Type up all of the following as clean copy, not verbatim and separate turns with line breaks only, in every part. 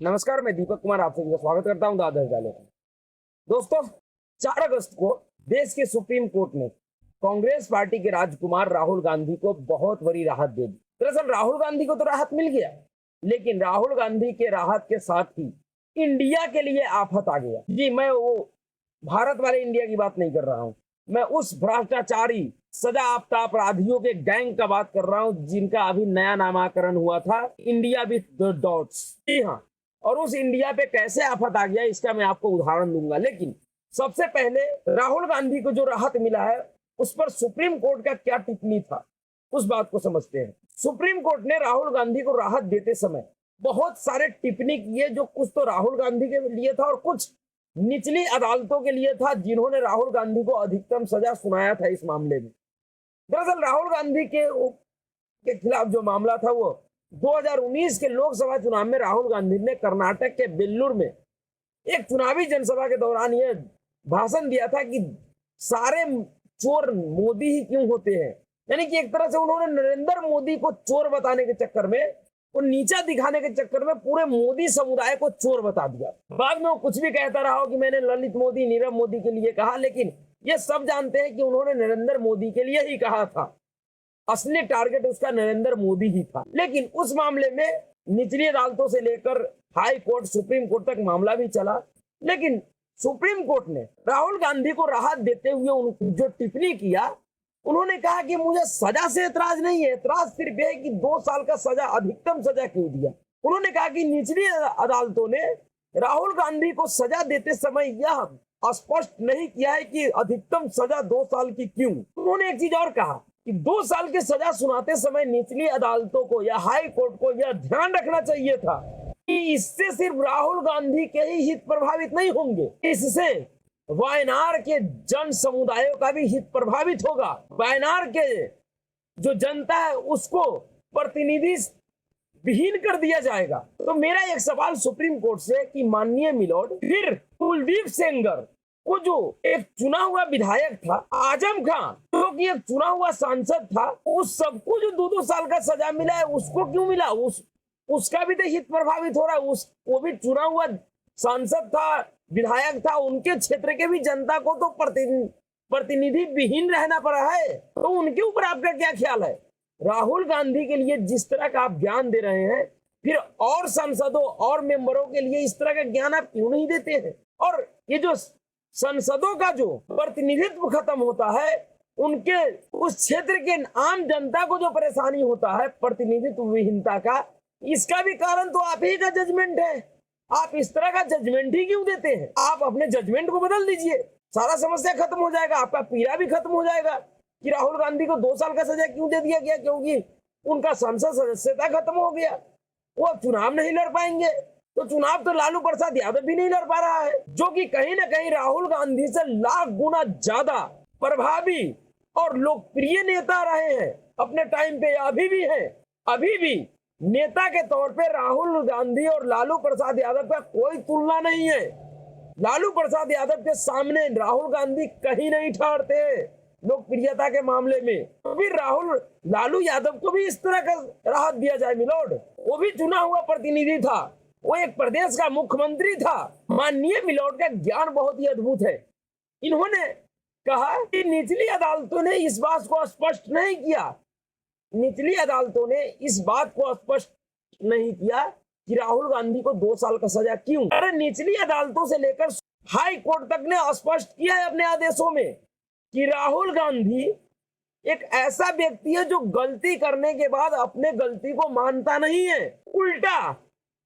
नमस्कार, मैं दीपक कुमार आप सभी का स्वागत करता हूं दादर डाले में। दोस्तों, 4 अगस्त को देश के सुप्रीम कोर्ट ने कांग्रेस पार्टी के राजकुमार राहुल गांधी को बहुत बड़ी राहत दे दी। दरअसल राहुल गांधी को तो राहत मिल गया, लेकिन राहुल गांधी के राहत के साथ ही इंडिया के लिए आफत आ गया। जी, मैं वो भारत वाले इंडिया की बात नहीं कर रहा हूं, मैं उस भ्रष्टाचारी सजा याफ्ता अपराधियों के गैंग का बात कर रहा हूं, जिनका अभी नया नामकरण हुआ था, इंडिया विथ द डॉट्स। जी हाँ, और उस इंडिया पे कैसे आफत आ गया इसका मैं आपको उदाहरण दूंगा। लेकिन सबसे पहले राहुल गांधी को जो राहत मिला है उस पर सुप्रीम कोर्ट का क्या टिप्पणी था, उस बात को समझते हैं। सुप्रीम कोर्ट ने राहुल गांधी को राहत देते समय बहुत सारे टिप्पणी किए, जो कुछ तो राहुल गांधी के लिए था और कुछ निचली अदालतों के लिए था, जिन्होंने राहुल गांधी को अधिकतम सजा सुनाया था इस मामले में। दरअसल राहुल गांधी के खिलाफ जो मामला था वो 2019 के लोकसभा चुनाव में राहुल गांधी ने कर्नाटक के बेल्लूर में एक चुनावी जनसभा के दौरान यह भाषण दिया था कि सारे चोर मोदी ही क्यों होते हैं। यानी कि एक तरह से उन्होंने नरेंद्र मोदी को चोर बताने के चक्कर में, वो नीचा दिखाने के चक्कर में पूरे मोदी समुदाय को चोर बता दिया। बाद में वो कुछ भी कहता रहा हो कि मैंने ललित मोदी, नीरव मोदी के लिए कहा, लेकिन ये सब जानते हैं कि उन्होंने नरेंद्र मोदी के लिए ही कहा था। असली टारगेट उसका नरेंद्र मोदी ही था। लेकिन उस मामले में निचली अदालतों से लेकर हाई कोर्ट, सुप्रीम कोर्ट तक मामला भी चला, लेकिन सुप्रीम कोर्ट ने राहुल गांधी को राहत देते हुए जो टिप्पणी किया, उन्होंने कहा कि मुझे सजा से एतराज नहीं है, एतराज सिर्फ है कि 2 साल का सजा, अधिकतम सजा क्यों दिया। उन्होंने कहा कि निचली अदालतों ने राहुल गांधी को सजा देते समय यह स्पष्ट नहीं किया है कि अधिकतम सजा 2 साल की क्यों। उन्होंने एक चीज और कहा कि 2 साल की सजा सुनाते समय निचली अदालतों को या हाई कोर्ट को यह ध्यान रखना चाहिए था कि इससे सिर्फ राहुल गांधी के ही हित प्रभावित नहीं होंगे, इससे वायनाड के जन समुदायों का भी हित प्रभावित होगा। वायनाड के जो जनता है उसको प्रतिनिधि विहीन कर दिया जाएगा। तो मेरा एक सवाल सुप्रीम कोर्ट से कि माननीय मिलोड, फिर कुलदीप सेंगर, वो जो एक चुना हुआ विधायक था, आजम खान जो कि एक चुना हुआ सांसद था, उस सबको जो 2-2 साल का सजा मिला है उसको क्यों मिला? उसका भी तो हित प्रभावित हो रहा है। वो भी चुना हुआ सांसद था, विधायक था, उनके क्षेत्र के भी जनता को तो प्रतिनिधि विहीन रहना पड़ा है। तो उनके ऊपर आपका क्या ख्याल है? राहुल गांधी के लिए जिस तरह का आप ज्ञान दे रहे हैं, फिर और सांसदों और मेंबरों के लिए इस तरह का ज्ञान आप क्यों नहीं देते हैं? और ये जो संसदों का जो प्रतिनिधित्व खत्म होता है, उनके उस क्षेत्र के आम जनता को जो परेशानी होता है प्रतिनिधित्व विहीनता का, इसका भी कारण तो आप ही का जजमेंट है। आप इस तरह का जजमेंट ही क्यों देते हैं? आप अपने जजमेंट को बदल दीजिए, सारा समस्या खत्म हो जाएगा, आपका पीड़ा भी खत्म हो जाएगा कि राहुल गांधी को 2 साल का सजा क्यों दे दिया गया, क्योंकि उनका संसद सदस्यता खत्म हो गया, वो अब चुनाव नहीं लड़ पाएंगे। तो चुनाव तो लालू प्रसाद यादव भी नहीं लड़ पा रहा है, जो कि कहीं ना कहीं राहुल गांधी से लाख गुना ज्यादा प्रभावी और लोकप्रिय नेता रहे हैं अपने टाइम पे, अभी भी है। अभी भी नेता के तौर पे राहुल गांधी और लालू प्रसाद यादव का कोई तुलना नहीं है। लालू प्रसाद यादव के सामने राहुल गांधी कहीं नहीं ठहरते लोकप्रियता के मामले में। तो फिर लालू यादव को भी इस तरह का राहत दिया जाए मिलोड। वो भी चुना हुआ प्रतिनिधि था, वो एक प्रदेश का मुख्यमंत्री था। माननीय मिलोड का ज्ञान बहुत ही अद्भुत है। इन्होंने कहा कि निचली अदालतों ने इस बात को स्पष्ट नहीं किया, निचली अदालतों ने इस बात को स्पष्ट नहीं किया कि राहुल गांधी को 2 साल का सजा क्यों। अरे निचली अदालतों से लेकर हाई कोर्ट तक ने स्पष्ट किया है अपने आदेशों में कि राहुल गांधी एक ऐसा व्यक्ति है जो गलती करने के बाद अपने गलती को मानता नहीं है, उल्टा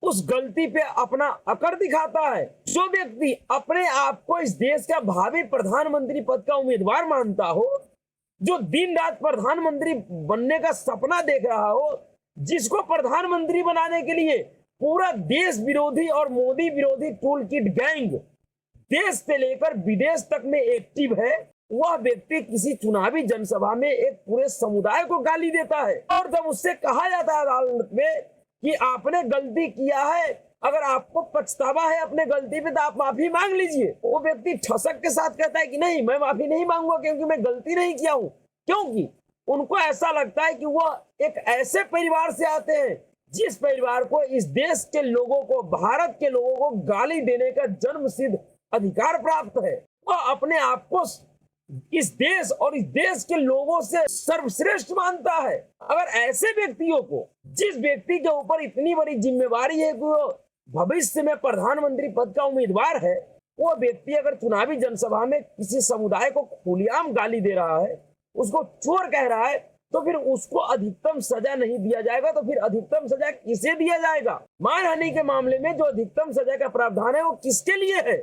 उस गलती पे अपना अकड़ दिखाता है। जो व्यक्ति अपने आप को इस देश का भावी प्रधानमंत्री पद का उम्मीदवार मानता हो, जो दिन रात प्रधानमंत्री बनने का सपना देख रहा हो, जिसको प्रधानमंत्री बनाने के लिए पूरा देश विरोधी और मोदी विरोधी टूल किट गैंग देश से लेकर विदेश तक में एक्टिव है, वह व्यक्ति किसी चुनावी जनसभा में एक पूरे समुदाय को गाली देता है। और जब उससे कहा जाता है अदालत में कि आपने गलती किया है, अगर आपको पछतावा है अपने गलती पे तो आप माफी मांग लीजिए, वो व्यक्ति ठसक के साथ कहता है कि नहीं, मैं माफी नहीं मांगूंगा क्योंकि मैं गलती नहीं किया हूं। क्योंकि उनको ऐसा लगता है कि वह एक ऐसे परिवार से आते हैं जिस परिवार को इस देश के लोगों को, भारत के लोगों को गाली देने का जन्मसिद्ध अधिकार प्राप्त है, वह अपने आप को इस देश और इस देश के लोगों से सर्वश्रेष्ठ मानता है। अगर ऐसे व्यक्तियों को, जिस व्यक्ति के ऊपर इतनी बड़ी जिम्मेवारी है कि वो भविष्य में प्रधानमंत्री पद का उम्मीदवार है, वो व्यक्ति अगर चुनावी जनसभा में किसी समुदाय को खुलेआम गाली दे रहा है, उसको चोर कह रहा है, तो फिर उसको अधिकतम सजा नहीं दिया जाएगा, तो फिर अधिकतम सजा किसे दिया जाएगा? मानहानि के मामले में जो अधिकतम सजा का प्रावधान है वो किसके लिए है?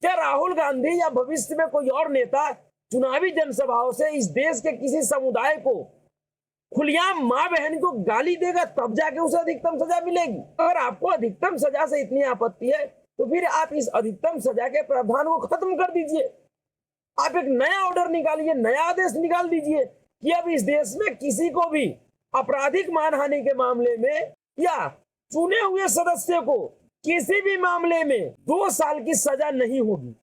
क्या राहुल गांधी या भविष्य में कोई और नेता चुनावी जनसभाओं से इस देश के किसी समुदाय को खुलेआम मां बहन को गाली देगा तब जाके उसे अधिकतम सजा मिलेगी? अगर आपको अधिकतम सजा से इतनी आपत्ति है तो फिर आप इस अधिकतम सजा के प्रावधान को खत्म कर दीजिए। आप एक नया ऑर्डर निकालिए, नया आदेश निकाल दीजिए कि अब इस देश में किसी को भी आपराधिक मानहानि के मामले में या चुने हुए सदस्य को किसी भी मामले में 2 साल की सजा नहीं होगी,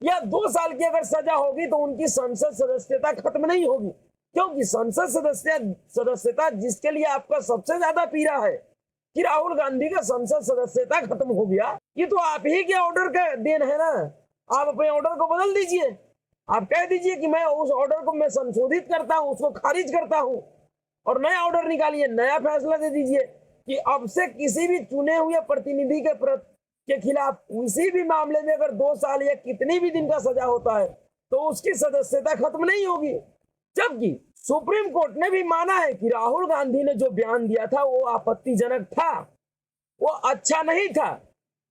या 2 साल की अगर सजा होगी तो उनकी संसद सदस्यता खत्म नहीं होगी। क्योंकि संसद सदस्यता जिसके लिए आपका सबसे ज्यादा पीड़ा है कि राहुल गांधी का संसद सदस्यता खत्म हो गया, ये तो आप ही के ऑर्डर का देन है ना। आप अपने ऑर्डर को बदल दीजिए, आप कह दीजिए कि मैं उस ऑर्डर को मैं संशोधित करता हूं, उसको खारिज करता हूं, और नया ऑर्डर निकालिए, नया फैसला दे दीजिए कि अब से किसी भी चुने हुए प्रतिनिधि के खिलाफ किसी भी मामले में अगर 2 साल या कितनी भी दिन का सजा होता है तो उसकी सदस्यता खत्म नहीं होगी। जबकि सुप्रीम कोर्ट ने भी माना है कि राहुल गांधी ने जो बयान दिया था वो आपत्तिजनक था, वो अच्छा नहीं था।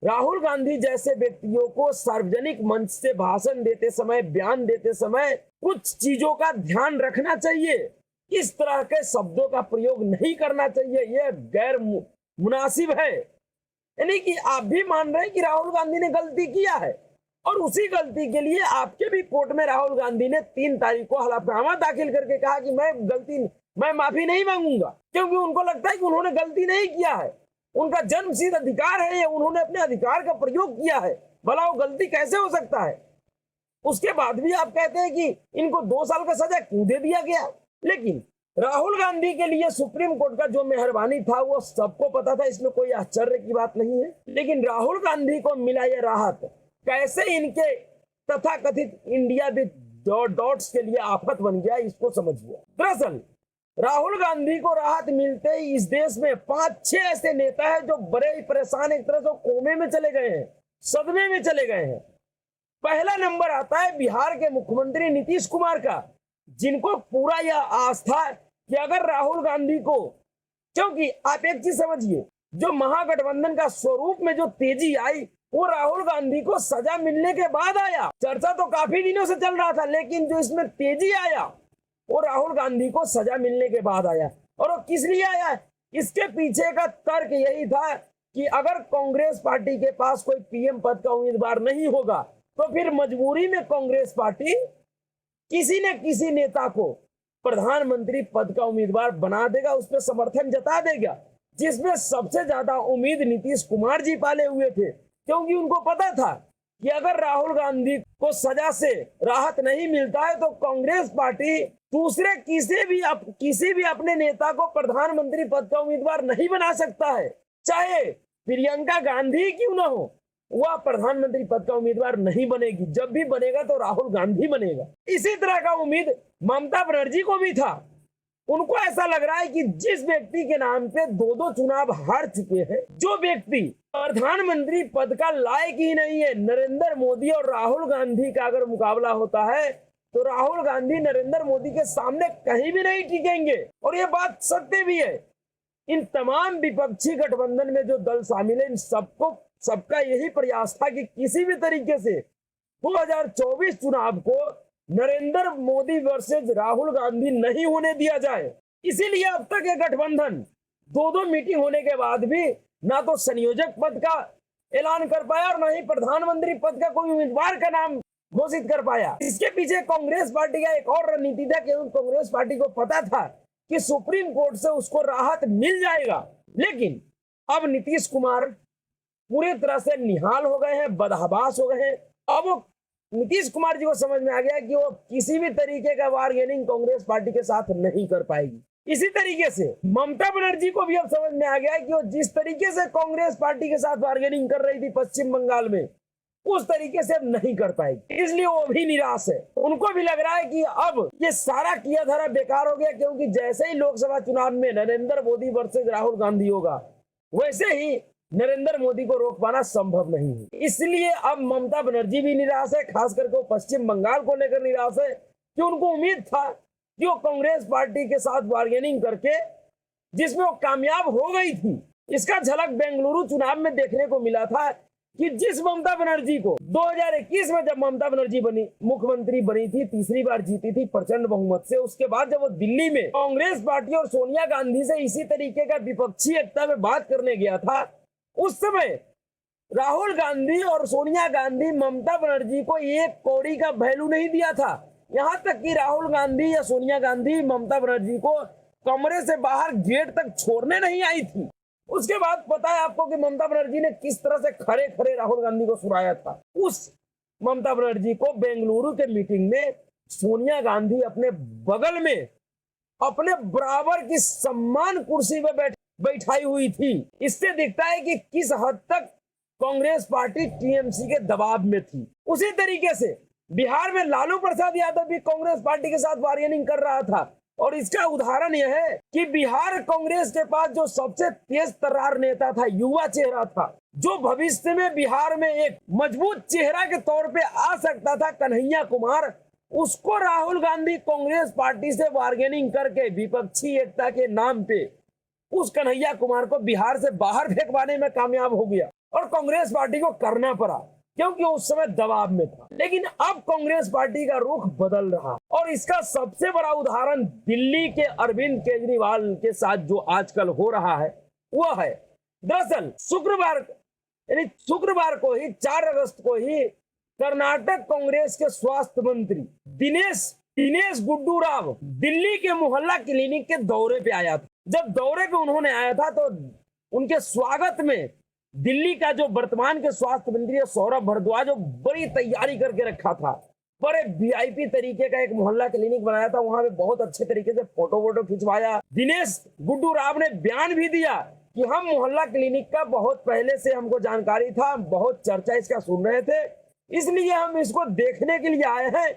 राहुल गांधी जैसे व्यक्तियों को सार्वजनिक मंच से भाषण देते समय, बयान देते समय कुछ चीजों का ध्यान रखना चाहिए। इस तरह के शब्दों का प्रयोग नहीं करना चाहिए, यह गैर मुनासिब है। यानी कि आप भी मान रहे हैं कि राहुल गांधी ने गलती किया है, और उसी गलती के लिए आपके भी कोर्ट में राहुल गांधी ने 3 तारीख को हलफनामा दाखिल करके कहा कि मैं माफी नहीं मांगूंगा, क्योंकि उनको लगता है कि उन्होंने गलती नहीं किया है, उनका जन्मसिद्ध अधिकार है, उन्होंने अपने अधिकार का प्रयोग किया है, भला वो गलती कैसे हो सकता है? उसके बाद भी आप कहते हैं कि इनको 2 साल का सजा क्यों दे दिया गया? लेकिन राहुल गांधी के लिए सुप्रीम कोर्ट का जो मेहरबानी था वो सबको पता था, इसमें कोई आश्चर्य की बात नहीं है। लेकिन राहुल गांधी को मिला यह राहत कैसे इनके तथाकथित इंडिया विद डॉट्स के लिए आफत बन गया, इसको समझिए। दरअसल राहुल गांधी को राहत मिलते ही इस देश में 5-6 ऐसे नेता हैं जो बड़े ही परेशान, एक तरह से कोमे में चले गए हैं, सदमे में चले गए हैं। पहला नंबर आता है बिहार के मुख्यमंत्री नीतीश कुमार का, जिनको पूरा यह आस्था कि अगर राहुल गांधी को, क्योंकि आप एक चीज समझिए, जो महागठबंधन का स्वरूप में जो तेजी आई वो राहुल गांधी को सजा मिलने के बाद आया। चर्चा तो काफी दिनों से चल रहा था, लेकिन जो इसमें तेजी आया वो राहुल गांधी को सजा मिलने के बाद आया। और वो किस लिए आया? इसके पीछे का तर्क यही था कि अगर कांग्रेस पार्टी के पास कोई पीएम पद का उम्मीदवार नहीं होगा तो फिर मजबूरी में कांग्रेस पार्टी किसी न किसी नेता को प्रधानमंत्री पद का उम्मीदवार बना देगा, उस पर समर्थन जता देगा, जिसमें सबसे ज्यादा उम्मीद नीतीश कुमार जी पाले हुए थे, क्योंकि उनको पता था कि अगर राहुल गांधी को सजा से राहत नहीं मिलता है तो कांग्रेस पार्टी दूसरे किसी भी अपने नेता को प्रधानमंत्री पद का उम्मीदवार नहीं बना सकता है। चाहे प्रियंका गांधी क्यों ना हो, वह प्रधानमंत्री पद का उम्मीदवार नहीं बनेगी। जब भी बनेगा तो राहुल गांधी बनेगा। इसी तरह का उम्मीद ममता बनर्जी को भी था। उनको ऐसा लग रहा है कि जिस व्यक्ति के नाम पे 2 चुनाव हार चुके हैं, जो व्यक्ति प्रधानमंत्री पद का लायक ही नहीं है, नरेंद्र मोदी और राहुल गांधी का अगर मुकाबला होता है तो राहुल गांधी नरेंद्र मोदी के सामने कहीं भी नहीं टिकेंगे। और ये बात सत्य भी है। इन तमाम विपक्षी गठबंधन में जो दल शामिल है, इन सबका यही प्रयास था कि किसी भी तरीके से 2024 चुनाव को नरेंद्र मोदी वर्सेस राहुल गांधी नहीं होने दिया जाए। इसीलिए अब तक ये गठबंधन 2 मीटिंग होने के बाद भी ना तो संयोजक पद का ऐलान कर पाया और ना ही प्रधानमंत्री पद का कोई उम्मीदवार का नाम घोषित कर पाया। इसके पीछे कांग्रेस पार्टी का एक और रणनीति था कि कांग्रेस पार्टी को पता था कि सुप्रीम कोर्ट से उसको राहत मिल जाएगा। लेकिन अब नीतीश कुमार पूरी तरह से निहाल हो गए हैं, बदहवास हो गए हैं। अब नीतीश कुमार जी को समझ में आ गया कि वो किसी भी तरीके का बार्गेनिंग कांग्रेस पार्टी के साथ नहीं कर पाएगी। इसी तरीके से ममता बनर्जी को भी अब समझ में आ गया है कि वो जिस तरीके से कांग्रेस पार्टी के साथ बार्गेनिंग कर रही थी पश्चिम बंगाल में, उस तरीके से अब नहीं कर पाएगी, इसलिए वो भी निराश है। उनको भी लग रहा है कि अब ये सारा किया धरा बेकार हो गया, क्योंकि जैसे ही लोकसभा चुनाव में नरेंद्र मोदी वर्सेस राहुल गांधी होगा, वैसे ही नरेंद्र मोदी को रोक पाना संभव नहीं है। इसलिए अब ममता बनर्जी भी निराश है, खास करके वो पश्चिम बंगाल को लेकर निराश है कि उनको उम्मीद था कि वो कांग्रेस पार्टी के साथ बार्गेनिंग करके जिसमें वो कामयाब हो गई थी, इसका झलक बेंगलुरु चुनाव में देखने को मिला था कि जिस ममता बनर्जी को 2021 में जब ममता बनर्जी बनी मुख्यमंत्री बनी थी, तीसरी बार जीती थी प्रचंड बहुमत से, उसके बाद जब वो दिल्ली में कांग्रेस पार्टी और सोनिया गांधी से इसी तरीके का विपक्षी एकता में बात करने गया था, उस समय राहुल गांधी और सोनिया गांधी ममता बनर्जी को एक कौड़ी का वैल्यू नहीं दिया था। यहां तक कि राहुल गांधी या सोनिया गांधी ममता बनर्जी को कमरे से बाहर गेट तक छोड़ने नहीं आई थी। उसके बाद पता है आपको कि ममता बनर्जी ने किस तरह से खड़े खड़े राहुल गांधी को सुनाया था। उस ममता बनर्जी को बेंगलुरु के मीटिंग में सोनिया गांधी अपने बगल में अपने बराबर की सम्मान कुर्सी पे बैठाई हुई थी। इससे दिखता है कि किस हद तक कांग्रेस पार्टी टीएमसी के दबाव में थी। उसी तरीके से बिहार में लालू प्रसाद यादव भी कांग्रेस पार्टी के साथ बार्गेनिंग कर रहा था, और इसका उदाहरण यह है कि बिहार कांग्रेस के पास जो सबसे तेज तर्रार नेता था, युवा चेहरा था, जो भविष्य में बिहार में एक मजबूत चेहरा के तौर पे आ सकता था, कन्हैया कुमार, उसको राहुल गांधी कांग्रेस पार्टी से बार्गेनिंग करके विपक्षी एकता के नाम पे उस कन्हैया कुमार को बिहार से बाहर फेंकवाने में कामयाब हो गया, और कांग्रेस पार्टी को करना पड़ा क्योंकि उस समय दबाव में था। लेकिन अब कांग्रेस पार्टी का रुख बदल रहा, और इसका सबसे बड़ा उदाहरण दिल्ली के अरविंद केजरीवाल के साथ जो आजकल हो रहा है वह है। दरअसल शुक्रवार को ही 4 अगस्त को ही कर्नाटक कांग्रेस के स्वास्थ्य मंत्री दिनेश गुड्डू राव दिल्ली के मोहल्ला क्लिनिक के दौरे पे आया था। जब दौरे पे उन्होंने आया था तो उनके स्वागत में दिल्ली का जो वर्तमान के स्वास्थ्य मंत्री सौरभ भारद्वाज बड़ी तैयारी करके रखा था। बड़े वीआईपी तरीके का एक मोहल्ला क्लिनिक बनाया था, वहां पे बहुत अच्छे तरीके से फोटो खिंचवाया। दिनेश गुड्डू राव ने बयान भी दिया कि हम मोहल्ला क्लिनिक का बहुत पहले से हमको जानकारी था, बहुत चर्चा इसका सुन रहे थे, इसलिए हम इसको देखने के लिए आए हैं,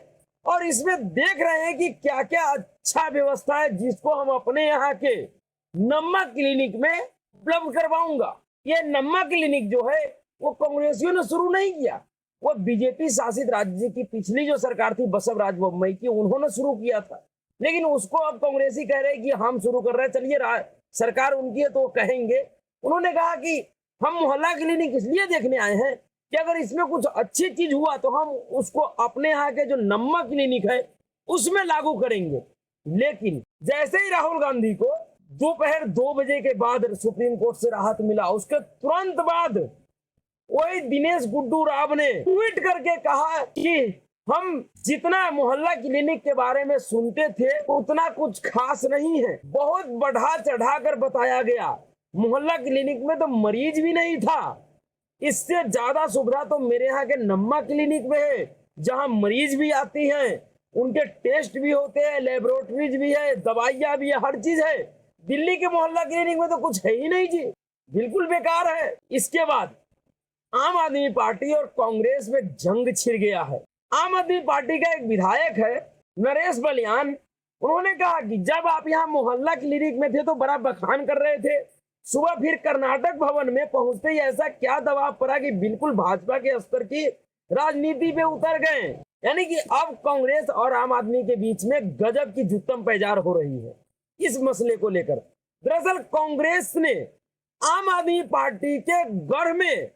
और इसमें देख रहे हैं कि क्या क्या अच्छा व्यवस्था है जिसको हम अपने यहाँ के नम्मा क्लिनिक में उपलब्ध करवाऊंगा। ये नम्मा क्लिनिक जो है वो कांग्रेसियों ने शुरू नहीं किया, वो बीजेपी शासित राज्य की पिछली जो सरकार थी बसवराज बोम्मई की, उन्होंने शुरू किया था। लेकिन उसको अब कांग्रेसी कह रहे हैं कि हम शुरू कर रहे हैं, चलिए सरकार उनकी है तो कहेंगे। उन्होंने कहा कि हम मोहल्ला क्लिनिक इसलिए देखने आए हैं कि अगर इसमें कुछ अच्छी चीज हुआ तो हम उसको अपने यहाँ के जो नम्मा क्लिनिक है उसमें लागू करेंगे। लेकिन जैसे ही राहुल गांधी को दोपहर 2 बजे के बाद सुप्रीम कोर्ट से राहत मिला, उसके तुरंत बाद वही दिनेश गुड्डू राव ने ट्वीट करके कहा कि हम जितना मोहल्ला क्लिनिक के बारे में सुनते थे उतना कुछ खास नहीं है, बहुत बढ़ा चढ़ा कर बताया गया। मोहल्ला क्लिनिक में तो मरीज भी नहीं था, इससे ज्यादा सुविधा तो मेरे यहाँ के नम्मा क्लिनिक में है, जहाँ मरीज भी आती हैं, उनके टेस्ट भी होते हैं, लेबोरेटरीज भी है, दवाइयाँ भी है, हर चीज है। दिल्ली के मोहल्ला क्लिनिक में तो कुछ है ही नहीं जी, बिल्कुल बेकार है। इसके बाद आम आदमी पार्टी और कांग्रेस में जंग छिड़ गया है। आम आदमी पार्टी का एक विधायक है नरेश बलियान, उन्होंने कहा कि जब आप यहाँ मोहल्ला क्लिनिक में थे तो बड़ा बखान कर रहे थे, सुबह फिर कर्नाटक भवन में पहुंचते ही ऐसा क्या दबाव पड़ा कि बिल्कुल भाजपा के स्तर की राजनीति पे उतर गए। यानी कि अब कांग्रेस और आम आदमी के बीच में गजब की जुत्तम पैजार हो रही है इस मसले को लेकर। दरअसल कांग्रेस ने आम आदमी पार्टी के गढ़ में,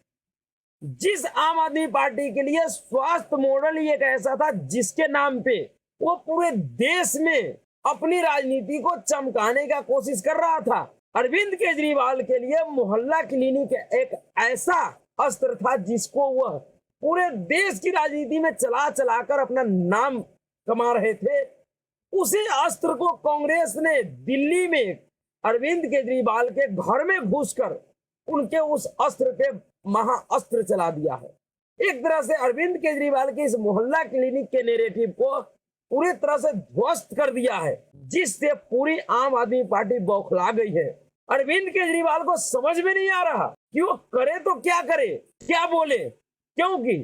जिस आम आदमी पार्टी के लिए स्वास्थ्य मॉडल ही एक ऐसा था जिसके नाम पे वो पूरे देश में अपनी राजनीति को चमकाने का कोशिश कर रहा था, अरविंद केजरीवाल के लिए मोहल्ला क्लिनिक एक ऐसा अस्त्र था जिसको वह पूरे देश की राजनीति में चला चलाकर अपना नाम कमा रहे थे। उसी अस्त्र को कांग्रेस ने दिल्ली में अरविंद केजरीवाल के घर में घुसकर उनके उस अस्त्र पे महाअस्त्र चला दिया है। एक तरह से अरविंद केजरीवाल के इस मोहल्ला क्लिनिक के नैरेटिव को पूरी तरह से ध्वस्त कर दिया है, जिससे पूरी आम आदमी पार्टी बौखला गई है। अरविंद केजरीवाल को समझ में नहीं आ रहा कि वो करे तो क्या करे, क्या बोले, क्योंकि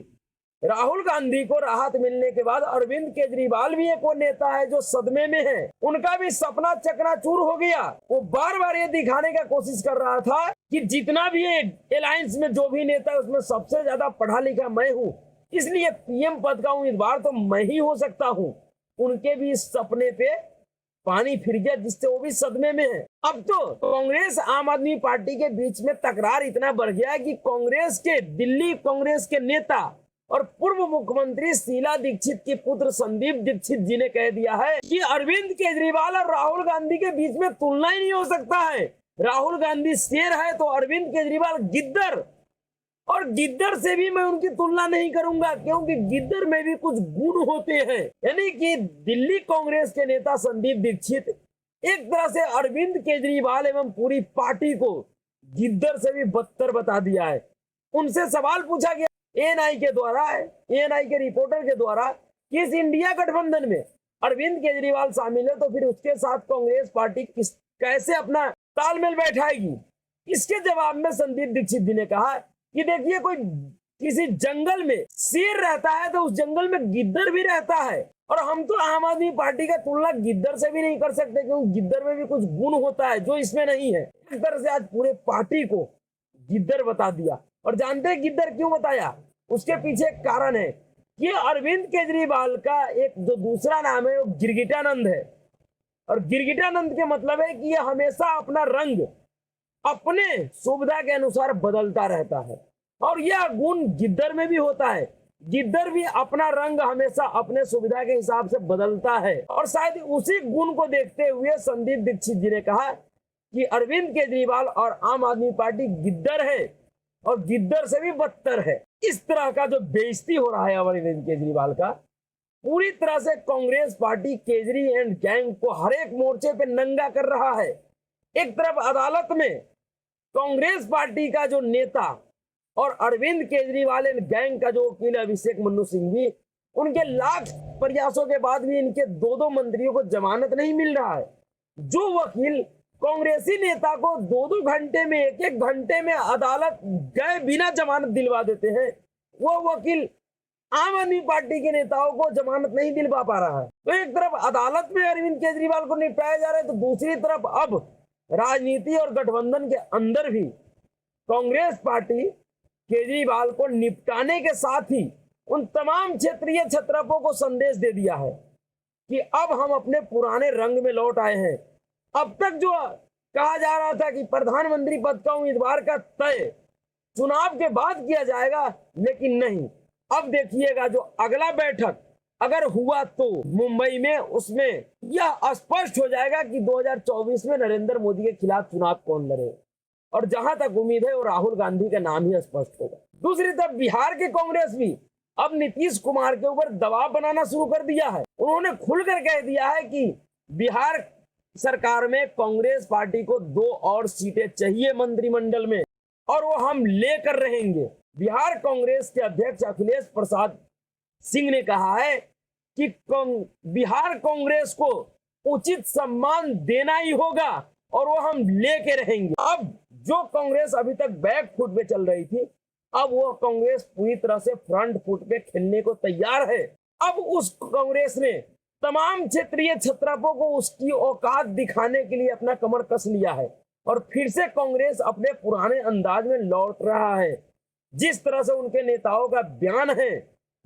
राहुल गांधी को राहत मिलने के बाद अरविंद केजरीवाल भी एक वो नेता है जो सदमे में है। उनका भी सपना चकनाचूर हो गया। वो बार बार ये दिखाने का कोशिश कर रहा था कि जितना भी अलायंस में जो भी नेता है उसमें सबसे ज्यादा पढ़ा लिखा मैं हूँ, इसलिए पीएम पद का उम्मीदवार तो मैं ही हो सकता हूँ। उनके भी इस सपने पे पानी फिर गया, जिससे वो भी सदमे में है। अब तो कांग्रेस आम आदमी पार्टी के बीच में तकरार इतना बढ़ गया है कि दिल्ली कांग्रेस के नेता और पूर्व मुख्यमंत्री शीला दीक्षित के पुत्र संदीप दीक्षित जी ने कह दिया है कि अरविंद केजरीवाल और राहुल गांधी के बीच में तुलना ही नहीं हो सकता है। राहुल गांधी शेर है तो अरविंद केजरीवाल गिद्दर, और गिद्दर से भी मैं उनकी तुलना नहीं करूंगा, क्योंकि गिद्दर में भी कुछ गुण होते हैं। यानी कि दिल्ली कांग्रेस के नेता संदीप दीक्षित एक तरह से अरविंद केजरीवाल एवं पूरी पार्टी को गिद्दर से भी बदतर बता दिया है। उनसे सवाल पूछा गया एएनआई के रिपोर्टर के द्वारा कि इस इंडिया गठबंधन में अरविंद केजरीवाल शामिल है तो फिर उसके साथ कांग्रेस पार्टी कैसे अपना तालमेल बैठाएगी। इसके जवाब में संदीप दीक्षित जी ने कहा कि देखिए, कोई किसी जंगल में शेर रहता है तो उस जंगल में गिद्दर भी रहता है, और हम तो आम आदमी पार्टी का तुलना गिद्दर से भी नहीं कर सकते, क्योंकि गिद्दर में भी कुछ गुण होता है जो इसमें नहीं है। इस तरह से आज पूरे पार्टी को गिद्दर बता दिया। और जानते हैं गिद्दर क्यों बताया? उसके पीछे एक कारण है कि अरविंद केजरीवाल का एक जो दूसरा नाम है वो गिरगिटानंद है, और गिरगिटानंद के मतलब है कि ये हमेशा अपना रंग अपने सुविधा के अनुसार बदलता रहता है, और यह गुण गिद्दर में भी होता है। गिद्दर भी अपना रंग हमेशा अपने सुविधा के हिसाब से बदलता है, और शायद उसी गुण को देखते हुए संदीप दीक्षित जी ने कहा कि अरविंद केजरीवाल और आम आदमी पार्टी गिद्दर है, और गिद्दर से भी बदतर है। इस तरह का जो बेइज्जती हो रहा है अरविंद केजरीवाल का, पूरी तरह से Congress party khejri and gang को हर एक मोर्चे पे नंगा कर रहा है। एक तरफ अदालत में कांग्रेस पार्टी का जो नेता और अरविंद केजरीवाल एंड गैंग का जो वकील अभिषेक मनु सिंघवी, उनके लाख प्रयासों के बाद भी इनके दो मंत्रियों को जमानत नहीं मिल रहा है। जो वकील कांग्रेसी नेता को 2-2 घंटे में, 1-1 घंटे में अदालत गए बिना जमानत दिलवा देते हैं, वो वकील आम आदमी पार्टी के नेताओं को जमानत नहीं दिलवा पा रहा है। तो एक तरफ अदालत में अरविंद केजरीवाल को निपटाया जा रहा है, तो दूसरी तरफ अब राजनीति और गठबंधन के अंदर भी कांग्रेस पार्टी केजरीवाल को निपटाने के साथ ही उन तमाम क्षेत्रीय छत्रपों को संदेश दे दिया है कि अब हम अपने पुराने रंग में लौट आए हैं। अब तक जो कहा जा रहा था कि प्रधानमंत्री पद का उम्मीदवार का तय चुनाव के बाद किया जाएगा, लेकिन नहीं, अब देखिएगा जो अगला बैठक अगर हुआ तो मुंबई में, उसमें यह स्पष्ट हो जाएगा कि 2024 में नरेंद्र मोदी के खिलाफ चुनाव कौन लड़े, और जहां तक उम्मीद है वो राहुल गांधी का नाम ही स्पष्ट होगा। दूसरी तरफ बिहार के कांग्रेस भी अब नीतीश कुमार के ऊपर दबाव बनाना शुरू कर दिया है। उन्होंने खुलकर कह दिया है कि बिहार सरकार में कांग्रेस पार्टी को 2 और सीटें चाहिए मंत्रिमंडल में, और वो हम लेकर रहेंगे। बिहार कांग्रेस के अध्यक्ष अखिलेश प्रसाद सिंह ने कहा है कि बिहार कांग्रेस को उचित सम्मान देना ही होगा, और वो हम लेके रहेंगे। अब जो कांग्रेस अभी तक बैक फुट पे चल रही थी, अब वो कांग्रेस पूरी तरह से फ्रंट फुट पे खेलने को तैयार है। अब उस कांग्रेस ने तमाम क्षेत्रीय छत्रपों को उसकी औकात दिखाने के लिए अपना कमर कस लिया है, और फिर से कांग्रेस अपने पुराने अंदाज में लौट रहा है। जिस तरह से उनके नेताओं का बयान है,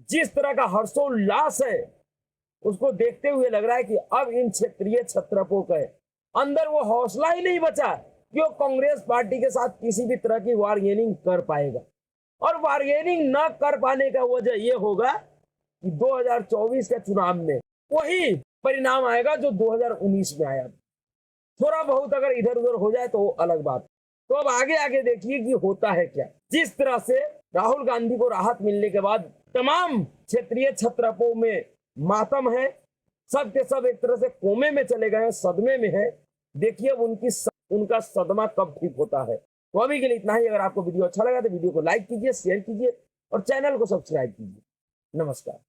जिस तरह का हर्षोल्लास है, उसको देखते हुए लग रहा है कि अब इन क्षेत्रीय छत्रपों के अंदर वो हौसला ही नहीं बचा कि वो कांग्रेस पार्टी के साथ किसी भी तरह की बार्गेनिंग कर पाएगा। और बार्गेनिंग न कर पाने का वजह यह होगा कि 2024 के चुनाव में वही परिणाम आएगा जो 2019 में आया। थोड़ा बहुत अगर इधर उधर हो जाए तो वो अलग बात। तो अब आगे आगे देखिए कि होता है क्या। जिस तरह से राहुल गांधी को राहत मिलने के बाद तमाम क्षेत्रीय छत्रपों में मातम है, सब के सब एक तरह से कोमे में चले गए, सदमे में है। देखिए उनका सदमा कब ठीक होता है। तो अभी के लिए इतना ही। अगर आपको वीडियो अच्छा लगा तो वीडियो को लाइक कीजिए, शेयर कीजिए और चैनल को सब्सक्राइब कीजिए। नमस्कार।